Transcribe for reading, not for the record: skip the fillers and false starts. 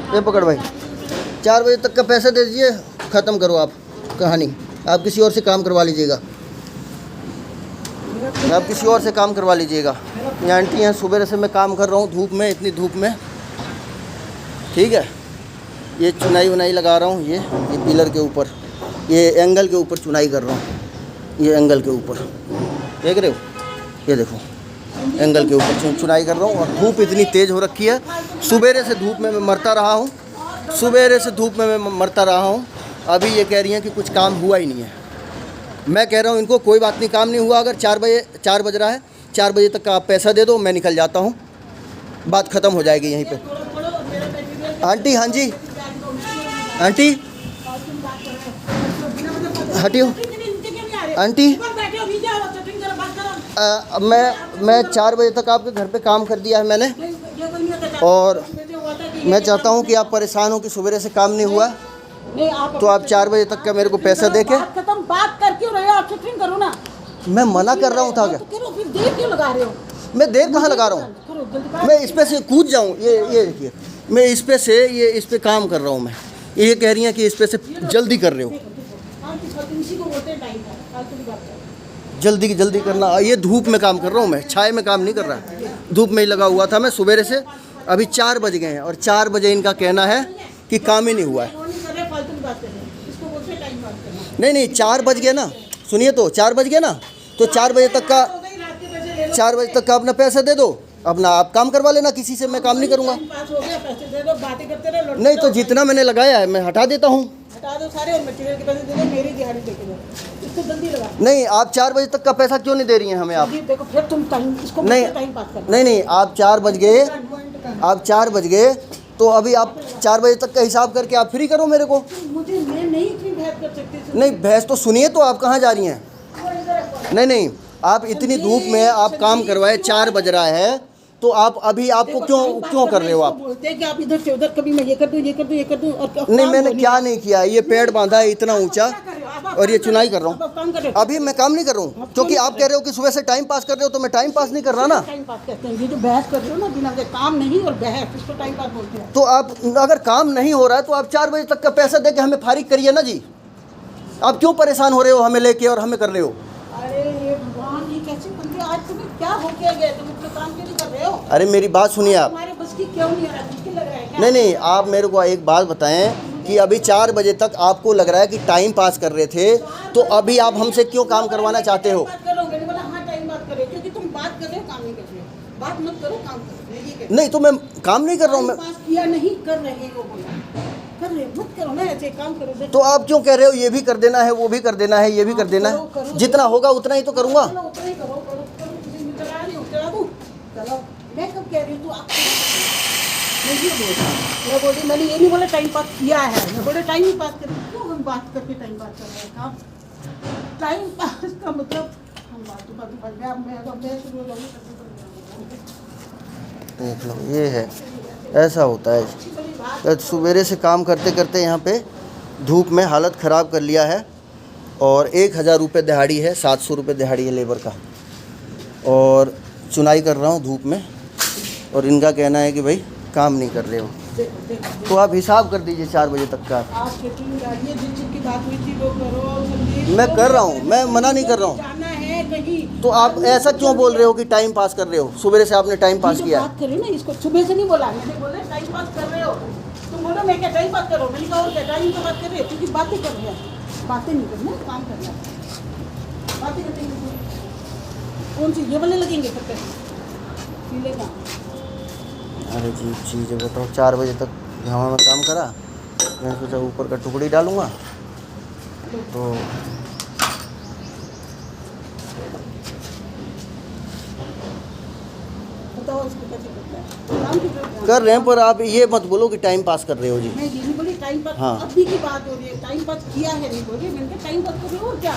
ये पकड़ भाई, 4 बजे तक का पैसा दे दीजिए, ख़त्म करो आप कहानी। आप किसी और से काम करवा लीजिएगा, आप किसी और से काम करवा लीजिएगा। ये आंटी हैं, सुबह से मैं काम कर रहा हूँ धूप में, इतनी धूप में, ठीक है। ये चुनाई वुनाई लगा रहा हूँ, ये पिलर के ऊपर, ये एंगल के ऊपर चुनाई कर रहा हूँ, ये एंगल के ऊपर देख रहे हो, ये देखो एंगल के ऊपर चुनाई कर रहा हूँ। और धूप इतनी तेज़ हो रखी है, सुबेरे से धूप में मैं मरता रहा हूँ, सुबेरे से धूप में मैं मरता रहा हूँ। अभी ये कह रही हैं कि कुछ काम हुआ ही नहीं है। मैं कह रहा हूँ इनको कोई बात नहीं, काम नहीं हुआ। अगर 4 बज रहा है, 4 बजे तक का आप पैसा दे दो, मैं निकल जाता हूँ, बात ख़त्म हो जाएगी यहीं पे। आंटी, हाँ जी आंटी, हटियो आंटी। मैं 4 बजे तक आपके घर पे काम कर दिया है मैंने, और मैं चाहता हूँ कि आप परेशान हो कि सुबह से काम नहीं हुआ, तो आप 4 बजे तक का मेरे को पैसा दे के। बात कर क्यों रहे हो आप? शूटिंग करो ना। मैं मना कर रहा हूँ था क्या? फिर देर क्यों लगा रहे हो? मैं देर कहाँ लगा रहा हूँ? मैं इस पे से कूद जाऊँ, ये देखिए, मैं इस पे से इस पे काम कर रहा हूँ। मैं ये कह रही हैं कि इस पे से जल्दी कर रहे हो, जल्दी करना। ये धूप में काम कर रहा हूँ मैं, छाए में काम नहीं कर रहा, धूप में ही लगा हुआ था मैं सुबह से। अभी 4 बज गए हैं और 4 बजे इनका कहना है कि काम ही नहीं हुआ है। नहीं 4 बज गए ना, सुनिए तो 4 बज गए ना, तो 4 बजे तक का अपना पैसा दे दो, अपना आप काम करवा लेना, किसी से मैं काम नहीं करूँगा। नहीं तो जितना मैंने लगाया है मैं हटा देता हूँ। हटा दो सारे, और मटेरियल के पैसे दे दो, मेरी दिहाड़ी देके दो, इसको जल्दी लगा। नहीं, आप 4 बजे तक का पैसा क्यों नहीं दे रही हैं हमें आप? देखो फिर तुम टाइम, इसको टाइम पास कर। नहीं आप 4 बज गए, आप 4 बज गए, तो अभी आप 4 बजे तक का हिसाब करके आप फ्री करो मेरे को। मुझे, मैं नहीं इतनी बहस कर सकती। नहीं बहस तो सुनिए, तो आप कहाँ जा रही हैं? नहीं आप इतनी धूप में आप काम करवाए, 4 बज रहा है, तो आप अभी आपको क्यों कर रहे हो? आप बोलते हैं कि आप इधर से उधर, कभी मैं ये कर दूं, ये कर दूं, ये कर दूं, और नहीं मैंने क्या नहीं किया। ये पेड़ बांधा है इतना ऊंचा, और ये चुनाई कर रहा हूँ। अभी मैं काम नहीं कर रहा हूँ, क्योंकि आप कह रहे हो कि सुबह से टाइम पास कर रहे हो, तो मैं टाइम पास नहीं कर रहा ना। टाइम पास करते हैं, ये जो बहस कर रहे हो ना, बिना काम नहीं और बहस, इसको टाइम पास बोलते हैं। तो आप अगर काम नहीं हो रहा है तो आप 4 बजे तक का पैसा दे के हमें फारिग करिए ना जी। आप क्यों परेशान हो रहे हो हमें लेके और हमें कर रहे हो? अरे ये भगवान, ये कैसे बंदे, आज तुम्हें क्या हो गया? तुम अपना काम क्यों नहीं कर रहे हो? अरे मेरी बात सुनिए आप। हमारे बस की क्यों नहीं आ रहा? मुश्किल लग रहा है क्या? नहीं आप मेरे को एक बात बताएं कि अभी 4 बजे तक आपको लग रहा है कि टाइम पास कर रहे थे, तो अभी आप हमसे क्यों काम करवाना चाहते हो? बात करो, मैंने बोला हाँ टाइम बात करो, क्योंकि तुम बात कर रहे हो, काम नहीं कर रहे हो। बात मत करो, काम करो। नहीं तो मैं काम नहीं कर रहा हूँ। मैं पास किया नहीं कर रहे हो, बोला कर रहे मत करो ना, ऐसे काम करो। तो आप क्यों कह रहे हो ये भी कर देना है, वो भी कर देना है, ये भी कर देना है? जितना होगा उतना ही तो करूँगा। उतना ही करो। चलो मैं कब कह रही हूँ, तू आप मैं बोल रही, मैंने ये नहीं बोला टाइम पास किया है, मैं बोले टाइम ही पास कर। क्यों हम बात करके टाइम पास कर रहे हैं? काम टाइम पास का मतलब हम देख लो, ये है, ऐसा होता है। सवेरे से काम करते करते यहाँ पे धूप में हालत ख़राब कर लिया है, और 1000 रुपये दिहाड़ी है, 700 रुपये दिहाड़ी है लेबर का, और चुनाई कर रहा हूँ धूप में, और इनका कहना है कि भाई काम नहीं कर रहे हो। तो आप हिसाब कर दीजिए 4 बजे तक का। मैं कर रहा हूँ, मैं मना नहीं कर रहा हूँ, तो आप ऐसा क्यों बोल रहे हो कि टाइम पास कर रहे हो? सुबह से आपने टाइम पास किया। बात करें ना, इसको सुबह से नहीं बोला, मैंने बोला टाइम पास कर रहे हो, तुम बोलो मैं क्या टाइम पास करो, मैंने कहा और क्या टाइम की बात कर रहे हो, क्योंकि बातें कर रहे हैं, बातें नहीं करना, काम करना। बातें करेंगे कौन सी ये बोलने लगेंगे फिर मिलेगा। अरे जी चीज़ है, बताओ 4 बजे तक हवा में काम करा, मैं सोचा ऊपर का टुकड़ी डालूँगा, तो कर रहे हैं। पर आप ये मत बोलो कि टाइम पास कर रहे हो जी। मैं ये नहीं बोली टाइम पास, हाँ। अभी की बात हो रही है, टाइम पास किया है नहीं बोली, मैंने कहा टाइम पास कर रहे हो और क्या।